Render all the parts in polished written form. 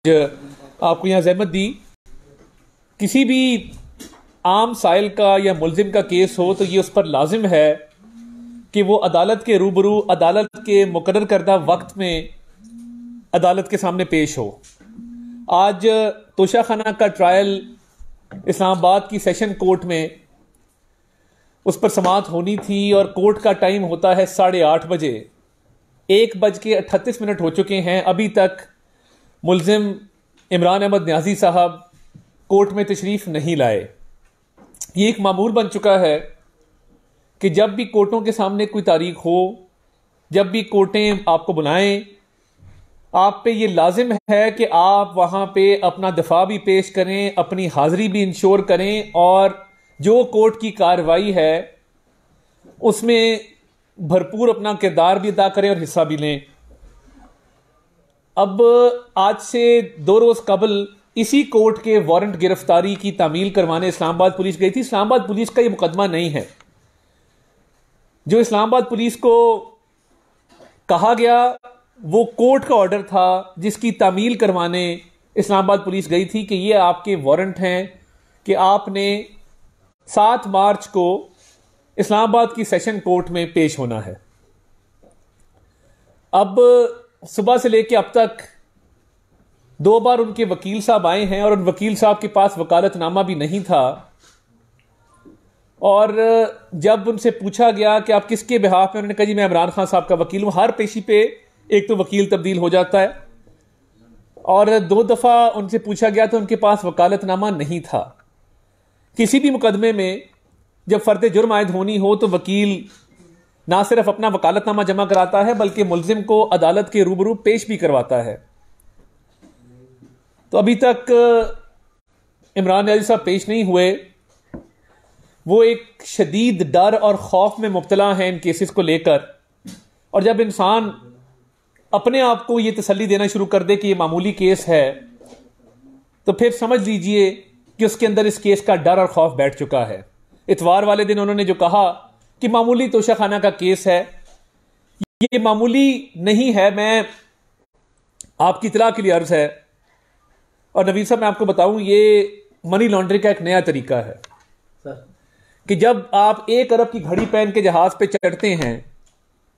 आपको यहाँ जहमत दी। किसी भी आम साइल का या मुलजिम का केस हो तो ये उस पर लाजिम है कि वो अदालत के रूबरू, अदालत के मुकर्रर करदा वक्त में अदालत के सामने पेश हो। आज तोशाखाना का ट्रायल इस्लामाबाद की सेशन कोर्ट में उस पर समाअत होनी थी और कोर्ट का टाइम होता है 8:30 बजे। 1:38 हो चुके हैं, अभी तक मुलजिम इमरान अहमद न्याजी साहब कोर्ट में तशरीफ नहीं लाए। ये एक मामूल बन चुका है कि जब भी कोर्टों के सामने कोई तारीख हो, जब भी कोर्टें आपको बुलाएं, आप पे ये लाजिम है कि आप वहां पे अपना दफा भी पेश करें, अपनी हाजिरी भी इंश्योर करें और जो कोर्ट की कार्रवाई है उसमें भरपूर अपना किरदार भी अदा करें और हिस्सा भी लें। अब आज से 2 रोज कबल इसी कोर्ट के वारंट गिरफ्तारी की तामील करवाने इस्लामाबाद पुलिस गई थी। इस्लामाबाद पुलिस का ये मुकदमा नहीं है। जो इस्लामाबाद पुलिस को कहा गया वो कोर्ट का ऑर्डर था जिसकी तामील करवाने इस्लामाबाद पुलिस गई थी कि ये आपके वारंट हैं कि आपने 7 मार्च को इस्लामाबाद की सेशन कोर्ट में पेश होना है। अब सुबह से लेकर अब तक 2 बार उनके वकील साहब आए हैं और उन वकील साहब के पास वकालतनामा भी नहीं था। और जब उनसे पूछा गया कि आप किसके बिहाफ में, उन्होंने कहा जी मैं इमरान खान साहब का वकील हूं। हर पेशी पे एक तो वकील तब्दील हो जाता है और 2 दफा उनसे पूछा गया तो उनके पास वकालतनामा नहीं था। किसी भी मुकदमे में जब फर्द जुर्म आयद होनी हो तो वकील ना सिर्फ अपना वकालतनामा जमा कराता है बल्कि मुलजिम को अदालत के रूबरू पेश भी करवाता है। तो अभी तक इमरान न्याजी साहब पेश नहीं हुए। वो एक शदीद डर और खौफ में मुब्तला हैं इन केसेस को लेकर। और जब इंसान अपने आप को ये तसल्ली देना शुरू कर दे कि ये मामूली केस है तो फिर समझ लीजिए कि उसके अंदर इस केस का डर और खौफ बैठ चुका है। इतवार वाले दिन उन्होंने जो कहा कि मामूली तोशाखाना का केस है, ये मामूली नहीं है। मैं आपकी इतला के लिए अर्ज है और नवीद साहब मैं आपको बताऊं, ये मनी लॉन्ड्रिंग का एक नया तरीका है कि जब आप 1 अरब की घड़ी पहन के जहाज पे चढ़ते हैं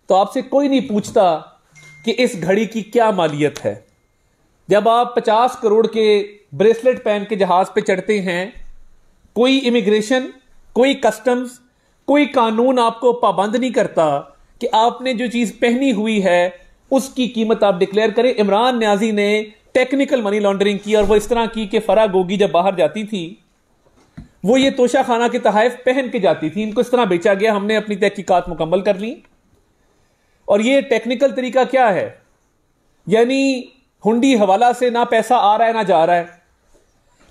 तो आपसे कोई नहीं पूछता कि इस घड़ी की क्या मालियत है। जब आप 50 करोड़ के ब्रेसलेट पहन के जहाज पे चढ़ते हैं, कोई इमिग्रेशन, कोई कस्टम्स, कोई कानून आपको पाबंद नहीं करता कि आपने जो चीज पहनी हुई है उसकी कीमत आप डिक्लेयर करें। इमरान न्याजी ने टेक्निकल मनी लॉन्ड्रिंग की और वो इस तरह की कि फरा गोगी जब बाहर जाती थी वो ये तोशाखाना के तहफ़ पहन के जाती थी। इनको इस तरह बेचा गया। हमने अपनी तहकीकात मुकम्मल कर ली। और ये टेक्निकल तरीका क्या है, यानी हुंडी हवाला से ना पैसा आ रहा है ना जा रहा है,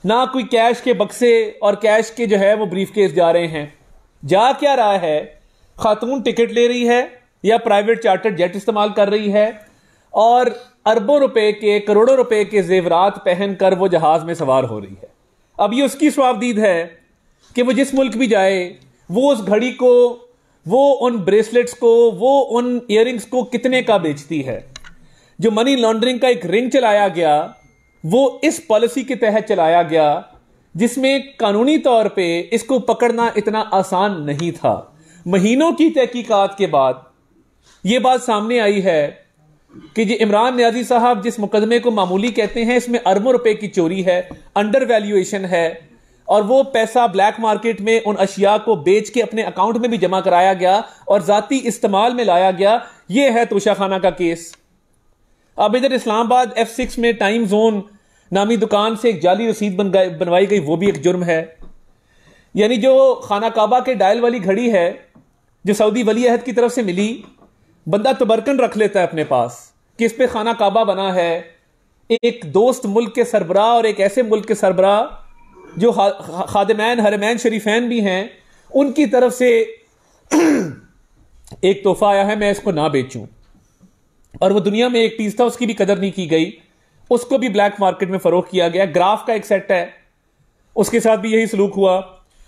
ना कोई कैश के बक्से और कैश के जो है वो ब्रीफकेस जा रहे हैं। जा क्या रहा है, खातून टिकट ले रही है या प्राइवेट चार्टर्ड जेट इस्तेमाल कर रही है और अरबों रुपए के, करोड़ों रुपए के जेवरात पहनकर वो जहाज में सवार हो रही है। अब ये उसकी स्वाबदीद है कि वो जिस मुल्क भी जाए वो उस घड़ी को, वो उन ब्रेसलेट्स को, वो उन इयररिंग्स को कितने का बेचती है। जो मनी लॉन्ड्रिंग का एक रिंग चलाया गया वो इस पॉलिसी के तहत चलाया गया जिसमें कानूनी तौर पे इसको पकड़ना इतना आसान नहीं था। महीनों की तहकीकात के बाद यह बात सामने आई है कि जी इमरान न्याजी साहब जिस मुकदमे को मामूली कहते हैं, इसमें अरबों रुपए की चोरी है, अंडर वैल्यूएशन है और वो पैसा ब्लैक मार्केट में उन अशिया को बेच के अपने अकाउंट में भी जमा कराया गया और जाती इस्तेमाल में लाया गया। ये है तोशाखाना का केस। अब इधर इस्लामाबाद F6 में टाइम जोन नामी दुकान से एक जाली रसीद बनवाई गई, वो भी एक जुर्म है। यानी जो खाना काबा के डायल वाली घड़ी है जो सऊदी वली अहद की तरफ से मिली, बंदा तबरकन रख लेता है अपने पास कि इस पे खाना काबा बना है। एक दोस्त मुल्क के सरबराह और एक ऐसे मुल्क के सरबराह जो खादिमैन हरमैन शरीफैन भी हैं, उनकी तरफ से एक तोहफा आया है, मैं इसको ना बेचूं। और वो दुनिया में एक चीज था, उसकी भी कदर नहीं की गई, उसको भी ब्लैक मार्केट में फरोख्त किया गया। ग्राफ का एक सेट है, उसके साथ भी यही सलूक हुआ।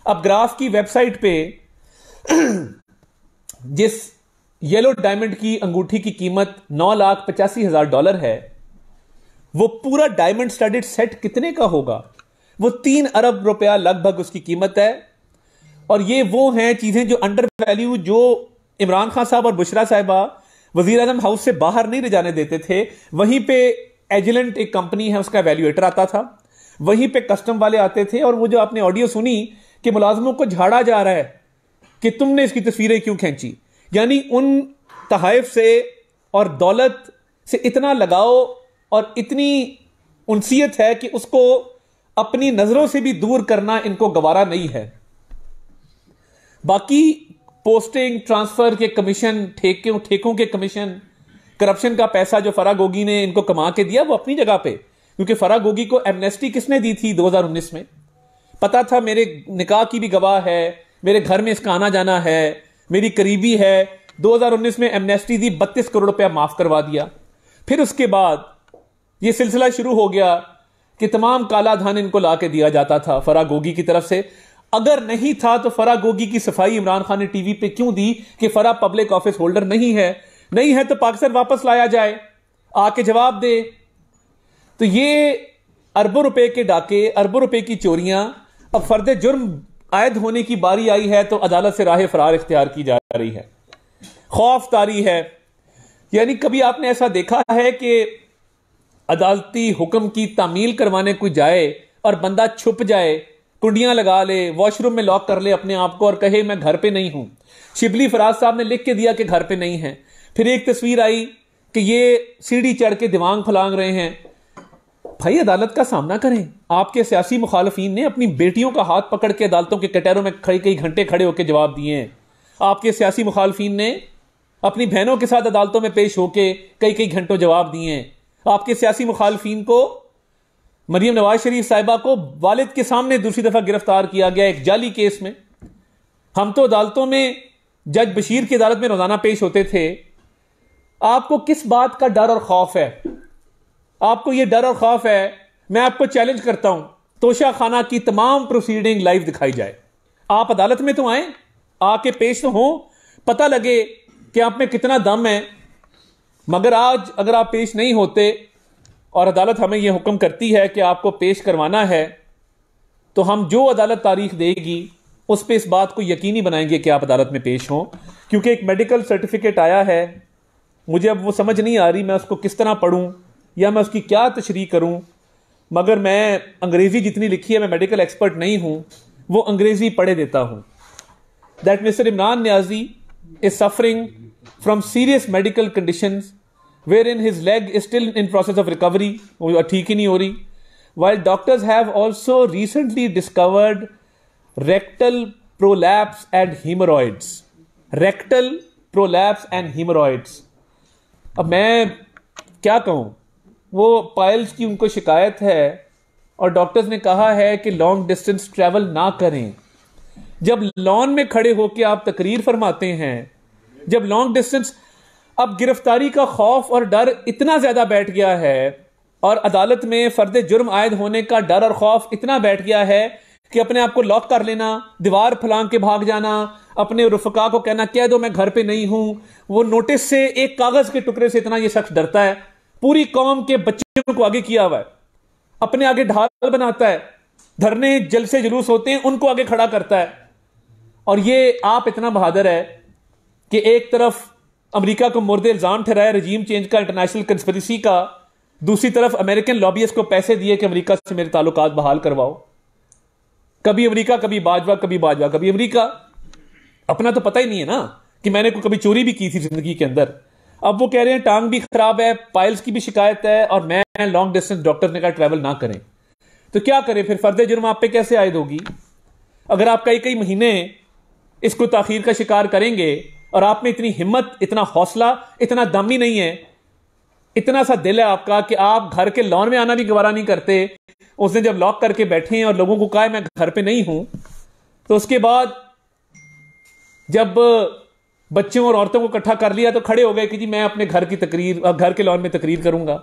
अब ग्राफ की वेबसाइट पे जिस येलो डायमंड की अंगूठी की कीमत $9,85,000 है, वो पूरा डायमंड स्टडीड सेट कितने का होगा? वो 3 अरब रुपया लगभग उसकी कीमत है। और ये वो हैं चीजें जो अंडर वैल्यू, जो इमरान खान साहब और बुशरा साहिबा वजीर आजम हाउस से बाहर नहीं ले जाने देते थे। वहीं पे एजिलेंट एक कंपनी है, उसका वैल्यूएटर आता था, वहीं पे कस्टम वाले आते थे। और वो जो आपने ऑडियो सुनी कि मुलाजमों को झाड़ा जा रहा है कि तुमने इसकी तस्वीरें क्यों खींची, यानी उन तहाइफ से और दौलत से इतना लगाव और इतनी उनसियत है कि उसको अपनी नजरों से भी दूर करना इनको गवारा नहीं है। बाकी पोस्टिंग, ट्रांसफर के कमीशन, ठेकों के कमीशन, करप्शन का पैसा जो फराह गोगी ने इनको कमा के दिया, वो अपनी जगह पे। क्योंकि फराह गोगी को एमनेस्टी किसने दी थी 2019 में? पता था, मेरे निकाह की भी गवाह है, मेरे घर में इसका आना जाना है, मेरी करीबी है। 2019 में एमनेस्टी दी, 32 करोड़ रुपया माफ करवा दिया। फिर उसके बाद यह सिलसिला शुरू हो गया कि तमाम काला धन इनको ला के दिया जाता था फराह गोगी की तरफ से। अगर नहीं था तो फराह गोगी की सफाई इमरान खान ने टीवी पे क्यों दी कि फराह पब्लिक ऑफिस होल्डर नहीं है? नहीं है तो पाकिस्तान वापस लाया जाए, आके जवाब दे। तो ये अरबों रुपए के डाके, अरबों रुपए की चोरियां, अब फर्द जुर्म आयद होने की बारी आई है तो अदालत से राह फरार इख्तियार की जा रही है, खौफ तारी है। यानी कभी आपने ऐसा देखा है कि अदालती हुक्म की तामील करवाने कोई जाए और बंदा छुप जाए, कुंडियां लगा ले, वॉशरूम में लॉक कर ले अपने आप को और कहे मैं घर पे नहीं हूं? शिबली फराज साहब ने लिख के दिया कि घर पे नहीं है। फिर एक तस्वीर आई कि ये सीढ़ी चढ़ के दिमाग फलांग रहे हैं। भाई अदालत का सामना करें। आपके सियासी मुखालफीन ने अपनी बेटियों का हाथ पकड़ के अदालतों के कटहरों में कई घंटे खड़े होकर जवाब दिए हैं। आपके सियासी मुखालफीन ने अपनी बहनों के साथ अदालतों में पेश होकर कई घंटों जवाब दिए हैं। आपके सियासी मुखालफीन को, मरियम नवाज शरीफ साहिबा को वालिद के सामने दूसरी दफा गिरफ्तार किया गया एक जाली केस में। हम तो अदालतों में जज बशीर की अदालत में रोजाना पेश होते थे। आपको किस बात का डर और खौफ है? आपको यह डर और खौफ है? मैं आपको चैलेंज करता हूं, तोशा खाना की तमाम प्रोसीडिंग लाइव दिखाई जाए। आप अदालत में तो आए, आके पेश तो हो, पता लगे कि आप में कितना दम है। मगर आज अगर आप पेश नहीं होते और अदालत हमें यह हुक्म करती है कि आपको पेश करवाना है, तो हम जो अदालत तारीख देगी उस पर इस बात को यकीनी बनाएंगे कि आप अदालत में पेश हों। क्योंकि एक मेडिकल सर्टिफिकेट आया है, मुझे अब वो समझ नहीं आ रही मैं उसको किस तरह पढ़ूं या मैं उसकी क्या तशरीह करूं। मगर मैं अंग्रेजी जितनी लिखी है, मैं मेडिकल एक्सपर्ट नहीं हूं, वो अंग्रेजी पढ़े देता हूं। That mister Imran Niazi is suffering from serious medical conditions wherein his leg is still in process of recovery, वो ठीक ही नहीं हो रही, while doctors have also recently discovered rectal prolapse and hemorrhoids. Rectal prolapse and hemorrhoids. अब मैं क्या कहूं, वो पाइल्स की उनको शिकायत है और डॉक्टर्स ने कहा है कि लॉन्ग डिस्टेंस ट्रैवल ना करें। जब लॉन में खड़े होकर आप तकरीर फरमाते हैं, जब लॉन्ग डिस्टेंस, अब गिरफ्तारी का खौफ और डर इतना ज्यादा बैठ गया है और अदालत में फर्द जुर्म आयद होने का डर और खौफ इतना बैठ गया है कि अपने आप को लॉक कर लेना, दीवार फलांग के भाग जाना, अपने रुफका को कहना कह दो मैं घर पे नहीं हूं। वो नोटिस से, एक कागज के टुकड़े से इतना ये शख्स डरता है। पूरी कौम के बच्चों को आगे किया हुआ है, अपने आगे ढाल बनाता है, धरने जलसे जुलूस होते हैं उनको आगे खड़ा करता है। और ये आप इतना बहादुर है कि एक तरफ अमेरिका को मुर्द इल्जाम ठहराया रजीम चेंज का, इंटरनेशनल कंस्पिरेसी का, दूसरी तरफ अमेरिकन लॉबियस्ट को पैसे दिए कि अमेरिका से मेरे ताल्लुकात बहाल करवाओ। कभी अमेरिका, कभी बाजवा, कभी बाजवा, कभी अमेरिका। अपना तो पता ही नहीं है ना कि मैंने कोई कभी चोरी भी की थी जिंदगी के अंदर। अब वो कह रहे हैं टांग भी खराब है, पाइल्स की भी शिकायत है और मैं लॉन्ग डिस्टेंस, डॉक्टर ने कहा ट्रैवल ना करें। तो क्या करें फिर? फर्द जुर्म आप पे कैसे आयद होगी? अगर आप कई महीने इसको ताखीर का शिकार करेंगे और आप में इतनी हिम्मत, इतना हौसला, इतना दम ही नहीं है, इतना सा दिल है आपका कि आप घर के लॉन में आना भी गवारा नहीं करते। उसने जब लॉक करके बैठे हैं और लोगों को कहा मैं घर पे नहीं हूं, तो उसके बाद जब बच्चों और औरतों को इकट्ठा कर लिया तो खड़े हो गए कि जी मैं अपने घर की तकरीर, घर के लॉन में तकरीर करूंगा।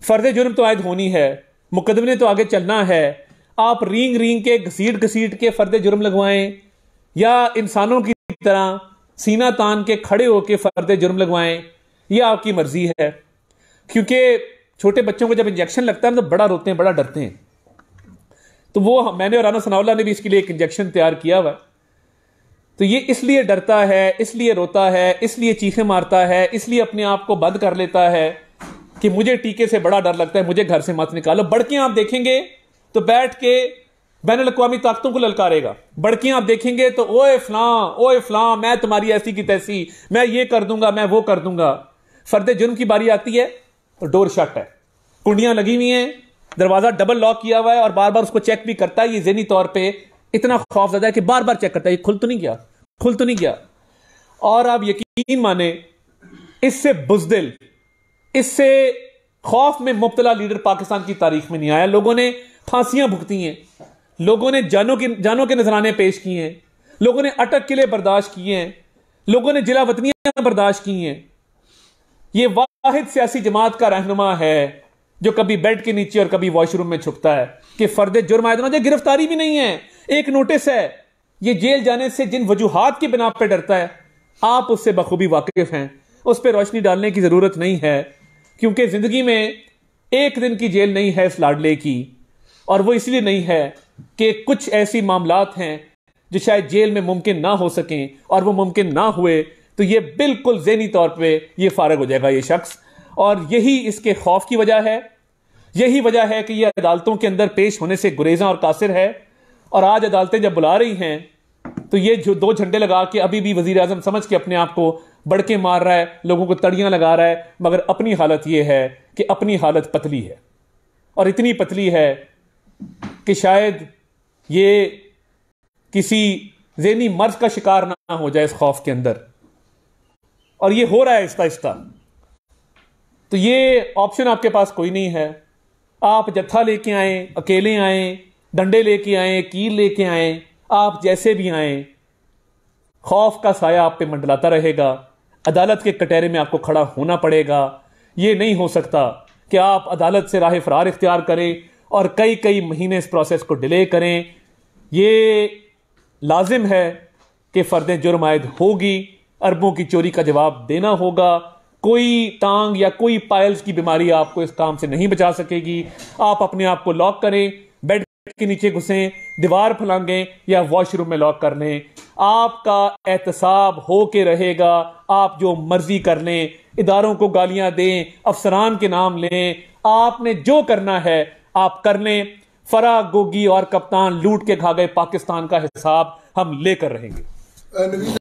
फर्द जुर्म तो आयद होनी है, मुकदमे तो आगे चलना है। आप रींग के घसीट के फर्द जुर्म लगवाएं या इंसानों की तरह सीना तान के खड़े होकर फर्द जुर्म लगवाएं, यह आपकी मर्जी है। क्योंकि छोटे बच्चों को जब इंजेक्शन लगता है तो बड़ा रोते हैं, बड़ा डरते हैं। तो वो मैंने और राना सनाउल्लाह ने भी इसके लिए एक इंजेक्शन तैयार किया हुआ है। तो ये इसलिए डरता है, इसलिए रोता है, इसलिए चीखें मारता है, इसलिए अपने आप को बंद कर लेता है कि मुझे टीके से बड़ा डर लगता है, मुझे घर से मत निकालो। बड़कियां आप देखेंगे तो बैठ के बैनुल अक़वामी ताकतों को ललकारेगा। बड़कियां आप देखेंगे तो ओए फलां, मैं तुम्हारी ऐसी की तैसी, मैं ये कर दूंगा, मैं वो कर दूंगा। फर्द जुर्म की बारी आती है तो डोर शट है, कुंडियां लगी हुई हैं, दरवाजा डबल लॉक किया हुआ है और बार बार उसको चेक भी करता है। ये ज़हनी तौर पे इतना खौफज़दा है कि बार बार चेक करता है, ये खुल तो नहीं गया। और आप यकीन माने, इससे बुज़दिल, इससे खौफ में मुब्तला लीडर पाकिस्तान की तारीख में नहीं आया। लोगों ने फांसियां भुगती हैं, लोगों ने जानों के नजराने पेश किए हैं, लोगों ने अटक किले बर्दाश्त किए हैं, लोगों ने जिला वतनियां बर्दाश्त की हैं। ये वाहिद सियासी जमात का रहनुमा है जो कभी बेड के नीचे और कभी वॉशरूम में छुपता है कि फर्द जुर्म आयद ना, गिरफ्तारी भी नहीं है, एक नोटिस है। ये जेल जाने से जिन वजूहात की बिना पर डरता है, आप उससे बखूबी वाकिफ हैं, उस पर रोशनी डालने की जरूरत नहीं है। क्योंकि जिंदगी में एक दिन की जेल नहीं है इस लाडले की, और वो इसलिए नहीं है कि कुछ ऐसी मामलात हैं जो शायद जेल में मुमकिन ना हो सकें, और वो मुमकिन ना हुए तो ये बिल्कुल ज़हनी तौर पे ये फारग हो जाएगा ये शख्स। और यही इसके खौफ की वजह है, यही वजह है कि ये अदालतों के अंदर पेश होने से गुरेज़ा और कासिर है। और आज अदालतें जब बुला रही हैं तो ये जो दो झंडे लगा के अभी भी वज़ीर आज़म समझ के अपने आप को बड़के मार रहा है, लोगों को तड़ियां लगा रहा है, मगर अपनी हालत ये है कि अपनी हालत पतली है, और इतनी पतली है कि शायद ये किसी ज़हनी मर्ज का शिकार ना हो जाए इस खौफ के अंदर। और ये हो रहा है आहिस्ता आहिस्ता। तो ये ऑप्शन आपके पास कोई नहीं है। आप जत्था लेके आए, अकेले आए, डंडे लेके आए, कील लेके आए, आप जैसे भी आए, खौफ का साया आप पे मंडलाता रहेगा। अदालत के कटहरे में आपको खड़ा होना पड़ेगा। ये नहीं हो सकता कि आप अदालत से राह फरार इख्तियार करें और कई कई महीने इस प्रोसेस को डिले करें। ये लाजिम है कि फर्द जुर्म आयद होगी, अरबों की चोरी का जवाब देना होगा। कोई टांग या कोई पायल्स की बीमारी आपको इस काम से नहीं बचा सकेगी। आप अपने आप को लॉक करें, बेड के नीचे घुसें, दीवार फलांगें या वॉशरूम में लॉक कर लें। आपका एहतसाब हो के रहेगा। आप जो मर्जी कर लें, इदारों को गालियां दें, अफसरान के नाम लें, आपने जो करना है आप कर लें। फराह, गोगी और कप्तान लूट के खा गए पाकिस्तान का हिसाब हम लेकर रहेंगे।